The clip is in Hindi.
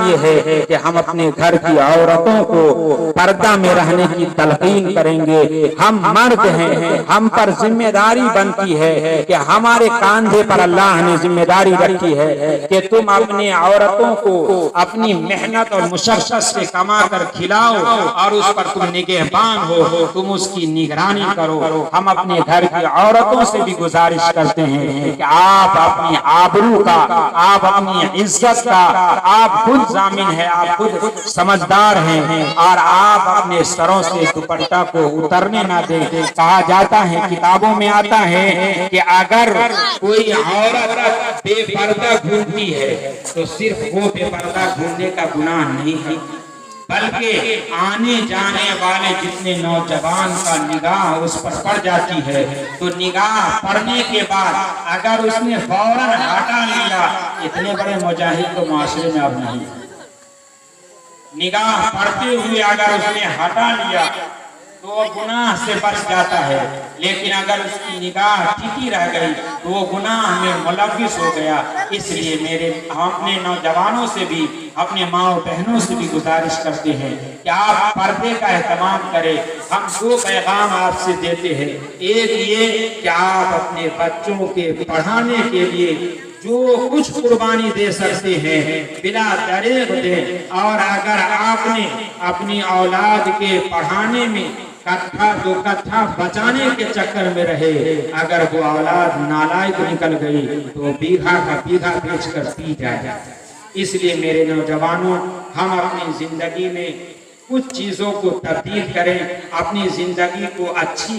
ये है कि हम अपने घर की औरतों को पर्दा में रहने की तलकीन करेंगे। हम मर्द हैं, हम पर जिम्मेदारी बनती है कि हमारे कांधे पर अल्लाह ने जिम्मेदारी रखी है कि तुम अपनी औरतों को अपनी मेहनत और मुशक्कत से कमा कर खिलाओ और उस पर तुम निगहबान हो, तुम उसकी निगरानी करो। हम अपने घर की औरतों से भी गुजारिश करते हैं कि आप अपनी आबरू का, आप अपनी इज्जत का आप खुद जामिन है, आप खुद समझदार हैं और आप अपने सरों से दुपट्टा को उतरने ना दें। कहा जाता है, किताबों में आता है कि अगर कोई औरत बेपर्दा घूमती है तो सिर्फ वो बेपर्दा घूमने का गुनाह नहीं है, बल्कि आने जाने वाले जितने नौजवान का निगाह उस पर पड़ जाती है तो निगाह पड़ने के बाद अगर उसने फौरन हटा लिया, इतने बड़े मुजाहिद तो माशरे में अब नहीं, निगाह पड़ते हुए अगर उसने हटा लिया तो वो गुनाह से बच जाता है। लेकिन अगर उसकी निगाह टिकी रह गई तो वो गुनाह में मुलव्विस हो गया। इसलिए हम अपने नौजवानों से भी, अपने माँ बहनों से भी गुजारिश करते हैं कि आप पर्दे का एहतमाम करें। हम दो पैगाम आपसे देते हैं। एक ये कि आप अपने बच्चों के पढ़ाने के लिए जो कुछ कुर्बानी दे सकते हैं बिला दरेग दें, और अगर आपने अपनी औलाद के पढ़ाने में कट्ठा दो कट्ठा बचाने के चक्कर में रहे, अगर वो औलाद नालायक निकल गई तो बीघा का बीघा बेचकर पी जाए। इसलिए मेरे नौजवानों, हम अपनी जिंदगी में कुछ चीजों को तब्दील करें, अपनी जिंदगी को अच्छी